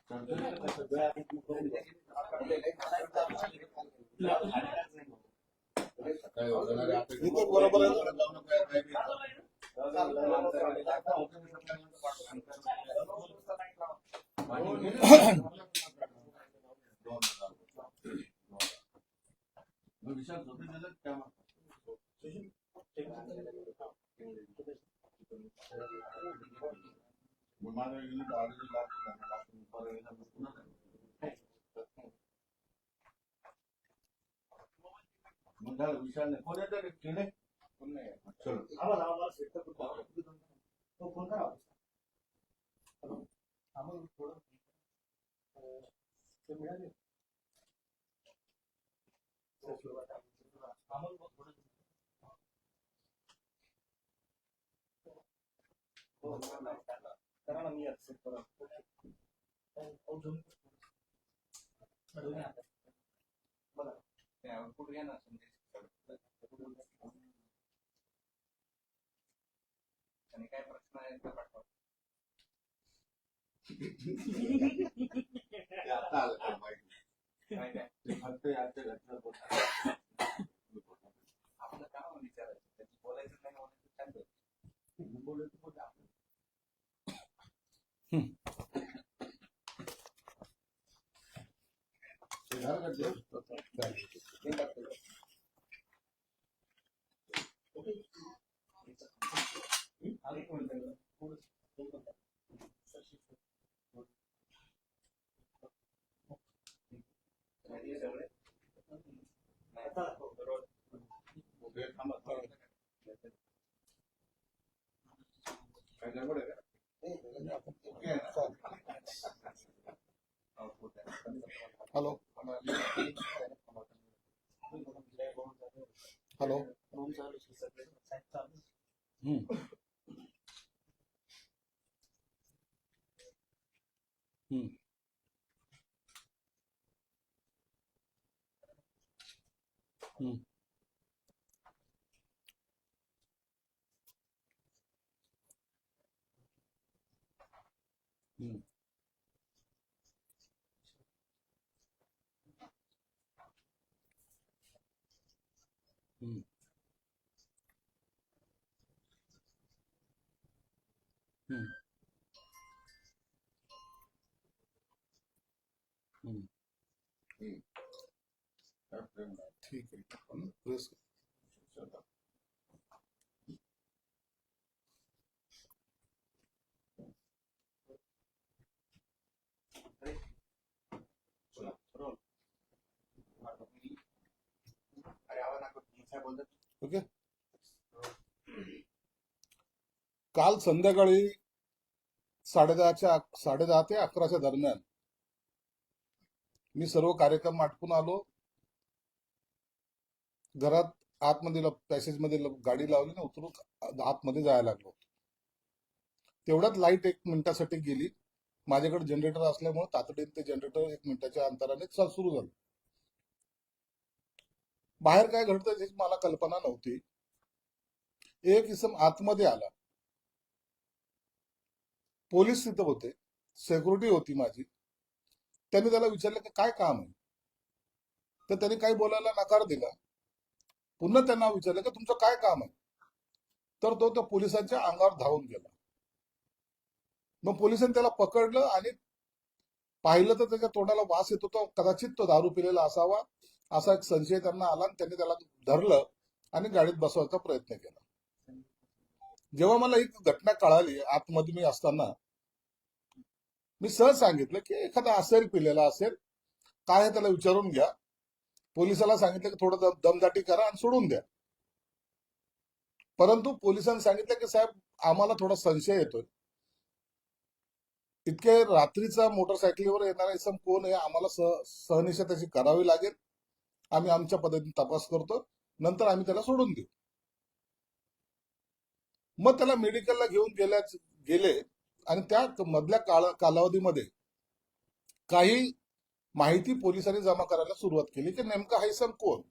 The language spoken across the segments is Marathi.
बरोबर विशाल कोण येते फोन करा मिळाले करा ना मी ऍक्सेप्ट करा बघा आउटपुट घ्या ना आणि काय प्रश्न आहे ते पाठवा आता आलं माहिती काय काय फक्त याच्या घटना आपलं काम विचारायचं त्याची बोलायचं नाही बोलायचं छान बोलायचं पण आपण हेलो हेलो ठीक है प्रेस ओके काल संध्याकाळी 10:30 ते 11च्या दरम्यान मी सर्व कार्यक्रम आटपून आलो घरात आतमध्ये पॅसेज मध्ये गाडी लावली ना उतरून आतमध्ये जायला लागलो तेवढ्यात लाईट 1 मिनिटासाठी गेली माझ्याकडे जनरेटर असल्यामुळे तातडीने ते जनरेटर 1 मिनिटाच्या अंतराने सुरू झालं बाहेर काय घडतं याची मला कल्पना नव्हती एक इसम आतमध्ये आला पोलीस तिथं होते सिक्युरिटी होती माझी त्यांनी त्याला विचारलं की काय काम आहे तर त्यांनी काही बोलायला नकार दिला पुन्हा त्यांना विचारलं की तुमचं काय काम आहे तर तो त्या पोलिसांच्या अंगावर धावून गेला मग पोलिसांनी त्याला पकडलं आणि पाहिलं तर त्याच्या तोंडाला वास येत होता कदाचित तो दारू पिलेला असावा असा एक संशय त्यांना आला आणि त्यांनी त्याला धरलं आणि गाडीत बसवायचा प्रयत्न केला जेव्हा मला ही घटना कळाली आतमध्ये मी असताना मी सहज सांगितलं की एखादा असेल पिलेला असेल काय आहे त्याला विचारून घ्या पोलिसाला सांगितलं की थोडं दमदाटी करा आणि सोडून द्या परंतु पोलिसांनी सांगितलं की साहेब आम्हाला थोडा संशय येतोय इतके रात्रीचा मोटरसायकलीवर येणारा इसम कोण आहे आम्हाला सहनिशा त्याची करावी लागेल आम्ही आमच्या पद्धतीने तपास करतो नंतर आम्ही त्याला सोडून देऊ मग त्याला मेडिकलला घेऊन गेले आणि त्या मधल्या कालावधीमध्ये काही माहिती पोलिसांनी जमा करायला सुरुवात केली की नेमका हा इसम कोण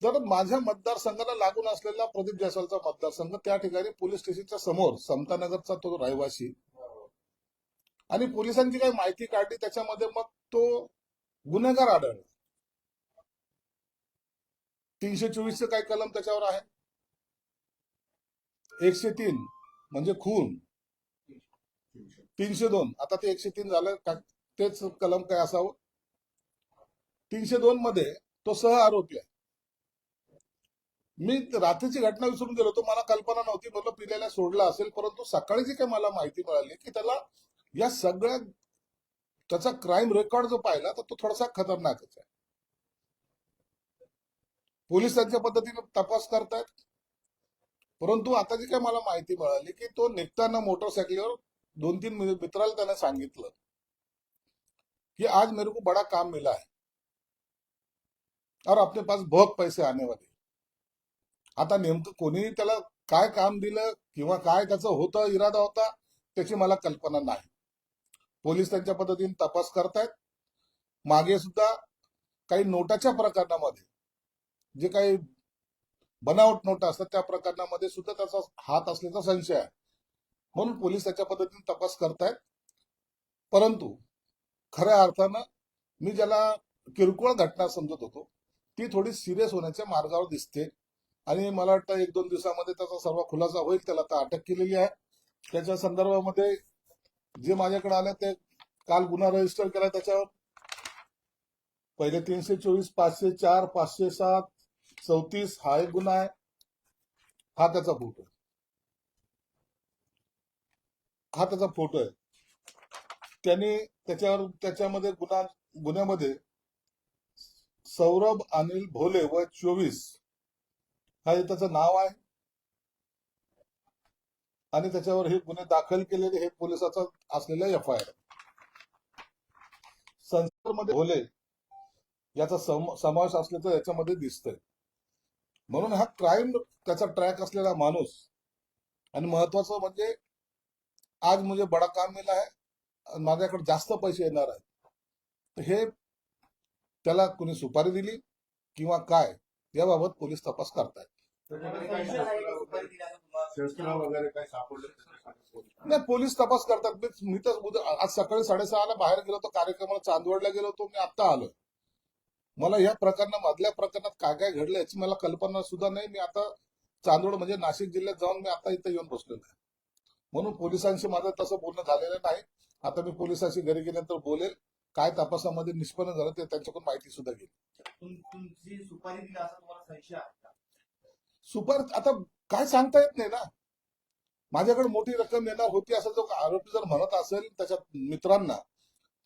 जर माझ्या मतदारसंघाला लागून असलेला प्रदीप जायस्वालचा मतदारसंघ त्या ठिकाणी पोलीस स्टेशनच्या समोर समतानगरचा तो रहिवासी आणि पोलिसांची काही माहिती काढली, त्याच्यामध्ये मग तो गुन्हेगार आढळला. 324चे काही कलम त्याच्यावर आहे. 103 म्हणजे खून, 302 आता ते 103 झालं का, तेच कलम काय असावं. 302 मध्ये तो सह आरोपी आहे. मी रात्रीची घटना विसरून गेलो होतो, मला कल्पना नव्हती, म्हणलं पिल्याला सोडला असेल, परंतु सकाळी जी काही मला माहिती मिळाली की त्याला या सगळ्या त्याचा क्राईम रेकॉर्ड जो पाहिला तर तो थोडासा खतरनाकच आहे. पोलीस त्यांच्या पद्धतीने तपास करतायत, परंतु आता जी काही मला माहिती मिळाली की तो निघताना मोटरसायकलीवर 2-3 मित्राला त्याने सांगितलं कि आज मेरे को बड़ा काम मिला है और अपने पास बहुत पैसे आने वाले. आता नेमकं कोणी त्याला काय काम दिलं किंवा काय त्याचा होता इरादा होता त्याची मला कल्पना नाही. पोलीस त्यांच्या पद्धतीने तपास करतायत. मागे सुद्धा काही नोटाच्या प्रकरणामध्ये जे काही बनावट नोटा असतात त्या प्रकरणामध्ये सुद्धा त्याचा हात असल्याचा संशय आहे, म्हणून पोलीस त्याच्या पद्धतीने तपास करतायत. परंतु खऱ्या अर्थानं मी ज्याला किरकोळ घटना समजत होतो ती थोडी सिरियस होण्याच्या मार्गावर दिसते आणि मला वाटतं 1-2 दिवसामध्ये त्याचा सर्व खुलासा होईल. त्याला आता अटक केलेली आहे. त्याच्या संदर्भामध्ये जे माझ्याकडे आलं ते काल गुन्हा रजिस्टर केला, त्याच्यावर पहिले 324, 504, 507, 34 हा एक गुन्हा आहे. हा त्याचा फोटो आहे, हा त्याचा फोटो आहे. त्यांनी त्याच्यामध्ये गुन्ह्यामध्ये सौरभ अनिल भोले व 24 हा त्याचं नाव आहे आणि त्याच्यावर हे गुन्हे दाखल केलेले हे पोलिसाचा असलेला FIR. संसारमध्ये भोले याचा समावेश असल्याचं याच्यामध्ये दिसतंय. म्हणून हा क्राईम त्याचा ट्रॅक असलेला माणूस, आणि महत्वाचं म्हणजे आज मुझे बडा काम मिला है, माझ्याकडे जास्त पैसे येणार आहेत, तर हे त्याला कुणी सुपारी दिली किंवा काय याबाबत पोलीस तपास करतायत. नाही, पोलीस तपास करतात. मी तर आज सकाळी 6:30 ला बाहेर गेलो होतो कार्यक्रमाला, चांदवडला गेलो होतो, मी आता आलो. मला या मधल्या प्रकरणात काय काय घडलं याची मला कल्पना सुद्धा नाही. मी आता चांदवड म्हणजे नाशिक जिल्ह्यात जाऊन मी आता इथे येऊन बसलेलो आहे. म्हणून पोलिसांशी माझं तसं बोलणं झालेलं नाही. आता मी पोलिसांशी घरी गेल्यानंतर बोलेल, काय तपासामध्ये निष्पन्न झालं ते त्यांच्याकडून माहिती सुद्धा घेईल. तुमची सुपारी दिली असा तुम्हाला संशय आहे का? सुपारी आता काय सांगता येत नाही ना. माझ्याकडे मोठी रक्कम येणार होती असं जो आरोपी जर म्हणत असेल त्याच्या मित्रांना,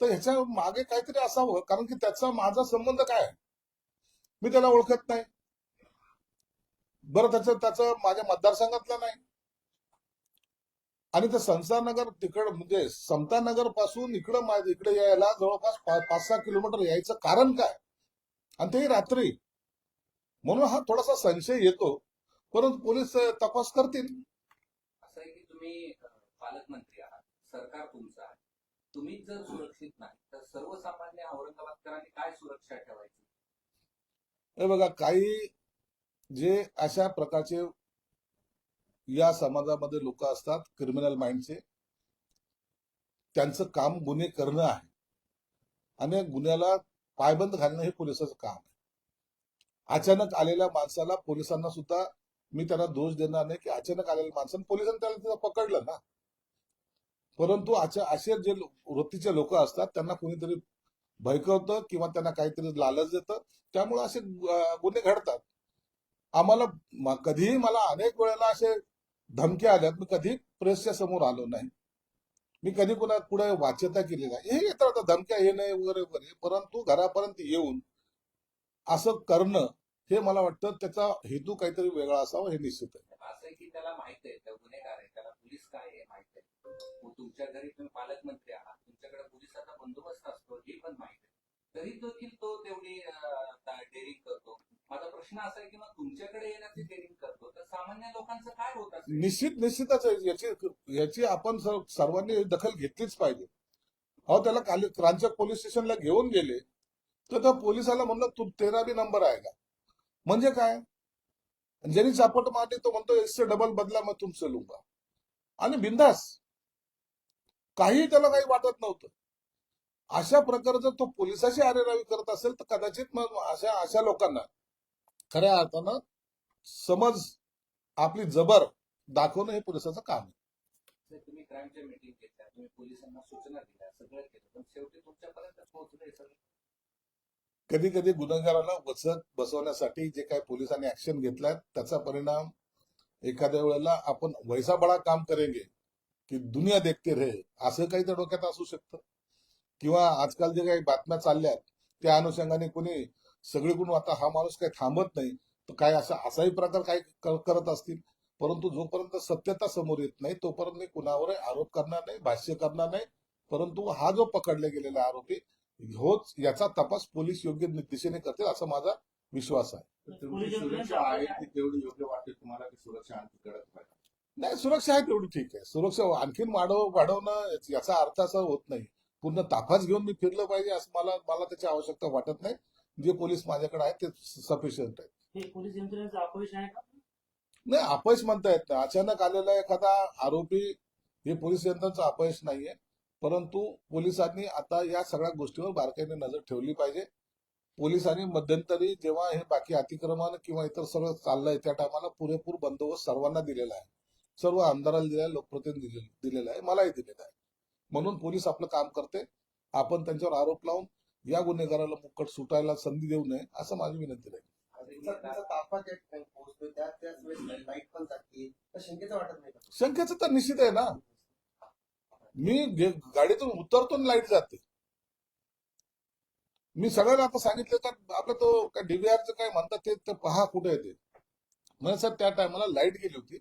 तर ह्याच्या मागे काहीतरी असावं, कारण की त्याचा माझा संबंध काय आहे, मी त्याला ओळखत नाही. बरं, त्याचं माझ्या मतदारसंघातला नाही, आणि ते संसारनगर तिकड म्हणजे समतानगर पासून इकडे यायला जवळपास 5-6 किलोमीटर यायचं कारण काय, आणि तेही रात्री. म्हणून हा थोडासा संशय येतो, परंतु पोलीस तपास करतील. असं आहे की तुम्ही पालकमंत्री आहात, सरकार तुमचं आहे, तुम्हीच जर सुरक्षित नाही तर सर्वसामान्य औरंगाबादकरांनी काय सुरक्षा ठेवायची? हे बघा, काही जे अशा प्रकारचे या समाजामध्ये लोक असतात क्रिमिनल माइंडचे, त्यांचं काम गुन्हे करणं आहे आणि गुन्ह्याला पायबंद घालणं हे पोलिसाचं काम आहे. अचानक आलेल्या माणसाला पोलिसांना सुद्धा मी त्यांना दोष देणार नाही की अचानक आलेल्या माणसानं पोलिसांनी त्याला तिथं पकडलं ना, परंतु असे जे वृत्तीचे लोक असतात त्यांना कोणीतरी भयकवतं किंवा त्यांना काहीतरी लालच देतं, त्यामुळे असे गुन्हे घडतात. आम्हाला कधीही मला अनेक वेळेला असे धमक्या आल्यात, मी कधी प्रेसच्या समोर आलो नाही, मी कधी कुणा पुढे वाच्यता केली नाही. हे येतात धमक्या येणे वगैरे वगैरे, परंतु घरापर्यंत येऊन असं करणं हे मला वाटतं त्याचा हेतू काहीतरी वेगळा असावा, हे निश्चित आहे. असं आहे की त्याला माहित आहे त्या गुन्हेगार आहे, त्याला पोलीस काय आहे माहित आहे. मग तुमच्या घरी तुम्ही पालकमंत्री आहात, तुमच्याकडे पोलिसाचा बंदोबस्त असतो हे पण माहित आहे, तरी देखील तो तेवढी डेअरिंग करतो. माझा प्रश्न असा आहे की मग तुमच्याकडे येण्याची डेअरिंग करतो तर सामान्य लोकांचं काय होत असेल? निश्चितच आहे. याची आपण सर्वांनी दखल घेतलीच पाहिजे. अहो, त्याला क्रांचक पोलीस स्टेशनला घेऊन गेले तर त्या पोलिसाला म्हणलं तू 13 नंबर आहे का, म्हणजे काय, ज्यांनी चापट मारली तो म्हणतो इससे डबल बदला मैं तुमसे लूंगा, आणि बिंदास. काही त्याला काही वाटत नव्हतं. अशा प्रकारे जर तो पोलिसाची आरेरावी करत असेल तर कदाचित मग अशा लोकांना खऱ्या अर्थानं समज आपली जबर दाखवणं हे पोलिसाचं काम आहे. तर तुम्ही क्राईमच्या मीटिंग घेतल्या, तुम्ही पोलिसांना सूचना दिल्या, सगळं केलं, पण शेवटी तुमच्यापर्यंत पोहोचलंय सगळं. कधी कधी गुन्हेगाराला वचक बसवण्यासाठी जे काही पोलिसांनी ऍक्शन घेतलाय त्याचा परिणाम एखाद्या वेळेला आपण वैसा बडा काम करेंगे की दुनिया देखते रहे असं काही त्या डोक्यात असू शकतं. किंवा आजकाल जे काही बातम्या चालल्यात त्या अनुषंगाने कोणी सगळीकडून आता हा माणूस काही थांबत नाही तर काय असाही प्रकार काही करत असतील. परंतु जोपर्यंत सत्यता समोर येत नाही तोपर्यंत मी कुणावर आरोप करणार नाही, भाष्य करणार नाही. परंतु हा जो पकडले गेलेला आरोपी होच याचा तपास पोलीस योग्य दिशेने करतील असा माझा विश्वास आहे. तुमची सुरक्षा आहे ती तेवढी योग्य वाटते तुम्हाला की सुरक्षा आणखी कडक पाहिजे? नाही, सुरक्षा आहे तेवढी ठीक आहे. सुरक्षा आणखीन वाढवणं याचा अर्थ असा होत नाही. पूर्ण ताफाच घेऊन मी फिरलं पाहिजे असं मला त्याची आवश्यकता वाटत नाही. जे पोलीस माझ्याकडे आहेत ते सफिशियंट आहे. हे पोलीस यंत्रणेचं अपयश आहे का? नाही, अपयश म्हणता येत नाही. अचानक आलेला एखादा आरोपी हे पोलीस यंत्रणाचं अपयश नाहीये. परंतु पोलिसांनी आता या सगळ्या गोष्टीवर बारकाईने नजर ठेवली पाहिजे. पोलिसांनी मध्यंतरी जेव्हा हे बाकी अतिक्रमण किंवा इतर सगळं चाललंय त्या टायमाला पुरेपूर बंदोबस्त सर्वांना दिलेला आहे. सर्व आमदाराला दिलेला आहे, लोकप्रतिनिधी दिलेला आहे, मलाही दिलेला आहे. म्हणून पोलीस आपलं काम करते. आपण त्यांच्यावर आरोप लावून या गुन्हेगाराला मुक्कट सुटायला संधी देऊ नये असं माझी विनंती राहील. तापा पोहोचतोय त्याच वेळेस लाईट पण जाते तर शंकेचं वाटत नाही का? शंकेचं तर निश्चित आहे ना. मी गाडीतून उतरतो आणि लाईट जाते. मी सगळ्यांना आता सांगितलं का आपलं तो काय डीव्हीआरचं काय म्हणतात ते पहा कुठे येते. म्हणजे सर त्या टायमाला लाईट गेली होती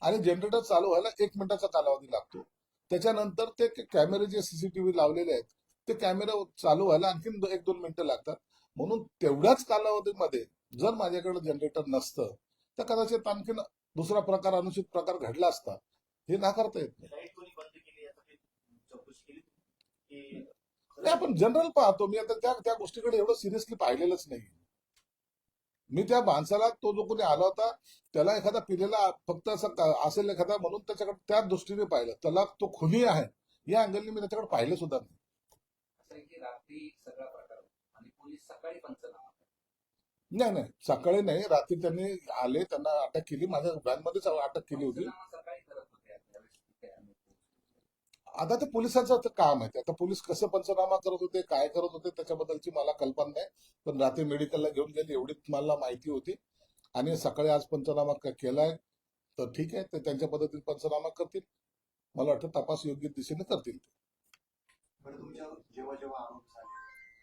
आणि जनरेटर चालू व्हायला 1 मिनिटाचा कालावधी लागतो. त्याच्यानंतर ते कॅमेरे जे सीसीटीव्ही लावलेले आहेत ते कॅमेरा चालू व्हायला आणखीन 1-2 मिनिटं लागतात. म्हणून तेवढ्याच कालावधीमध्ये जर माझ्याकडे जनरेटर नसतं तर कदाचित आणखीन दुसरा प्रकार, अनुचित प्रकार घडला असता. हे नाकारता येत नाही. लाईट कोणी बंद केली याचा काही चौकशी केली की? नाही, आपण जनरल पाहतो. मी आता त्या गोष्टीकडे एवढं सिरियसली पाहिलेलंच नाही. मी त्या माणसाला तो जो कोणी आला होता त्याला एखादा पिलेला फक्त असं असेल एखादा म्हणून त्याच्याकडे त्या दृष्टीने पाहिलं. त्याला तो खुनी आहे या अँगलने मी त्याच्याकडे पाहिलं सुद्धा नाही. असं आहे की रात्री सगळा प्रकार होता आणि पोलीस सकाळी पंचनामा करतात. नाही, सकाळी नाही, रात्री त्यांनी आले, त्यांना अटक केली. माझ्या व्हॅनमध्येच अटक केली होती. पंचनामा सकाळी करत होते त्यावेळेस तिथे आम्ही पोहोचलो. आता ते पोलिसांचं ते काम आहे. आता पोलीस कसं पंचनामा करत होते, काय करत होते त्याच्याबद्दलची मला कल्पना नाही. पण रात्री मेडिकलला घेऊन गेले एवढीच मला माहिती होती. आणि सकाळी आज पंचनामा केलाय तर ठीक आहे. ते त्यांच्या पद्धतीने पंचनामा करतील. मला वाटतं तपास योग्य दिशेने करतील. बरं, तुमच्यावर जेव्हा जेव्हा आरोप झाले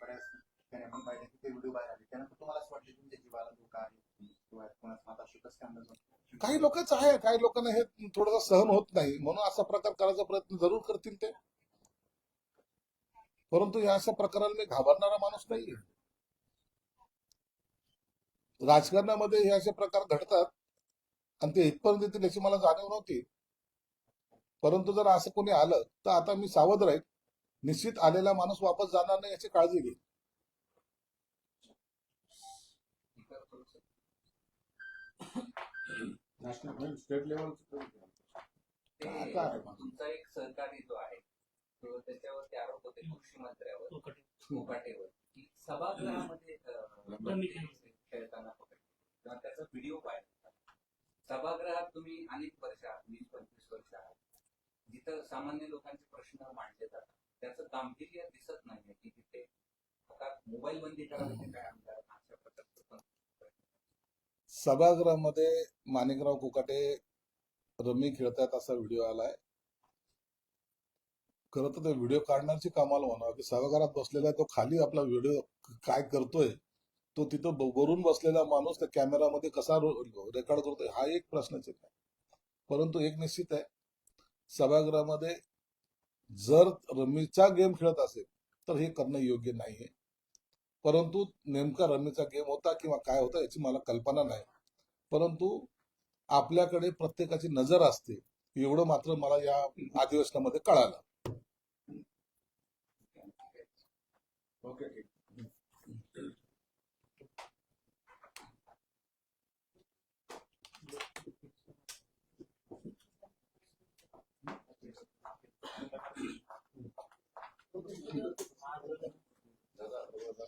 बऱ्याच ठिकाणी आपण पाहिजे की ते व्हिडिओ बाहेर आले त्यानंतर तुम्हाला असं वाटलं की तुमच्या जीवाला धोका आहे किंवा कोणाचा माता शिकस्त काही लोकांचं आहे, काही लोकांना हे थोडंसं सहन होत नाही म्हणून असा प्रकार करायचा प्रयत्न जरूर करतील ते. परंतु या अशा प्रकाराला मी घाबरणारा माणूस नाहीये. राजकारणामध्ये हे असे प्रकार घडतात आणि ते इथपर्यंत येतील याची मला जाणीव नव्हती. परंतु जर असं कोणी आलं तर आता मी सावध राहील. निश्चित आलेला माणूस वापस जाणार नाही याची काळजी घेईल. इतर थोडंसं नॅशनल स्टेट लेवल ते काय? तुमचा एक सहकारी जो आहे तो त्याच्यावरती आरोप होते कृषी मंत्र्यावर कोकाटेवर की सभागृहामध्ये खेळताना पकडले तेव्हा त्याचा व्हिडिओ पाहिला होता. सभागृहात तुम्ही अनेक वर्ष आहात, 20-25 वर्ष आहात, जिथं सामान्य लोकांचे प्रश्न मांडले जातात त्याचं गांभीर्य दिसत नाहीये की तिथे आता मोबाईल बंदी करायचे काय आमदार अशा प्रकारचं पण सभागृहामध्ये माणिकराव कोकाटे रमी खेळतात असा व्हिडिओ आलाय. खरं तर ते व्हिडिओ काढण्याची कामाला म्हणावं की सभागृहात बसलेला आहे तो खाली आपला व्हिडिओ काय करतोय तो तिथं वरून बसलेला माणूस त्या कॅमेरामध्ये कसा रेकॉर्ड करतोय हा एक प्रश्नचिन्ह आहे. परंतु एक निश्चित आहे, सभागृहामध्ये जर रमीचा गेम खेळत असेल तर हे करणं योग्य नाहीये. परंतु नेमका रमीचा गेम होता किंवा काय होता याची मला कल्पना नाही. परंतु आपल्याकडे प्रत्येकाची नजर असते एवढं मात्र मला या अधिवेशनामध्ये कळालं. ओके. ठीक आहे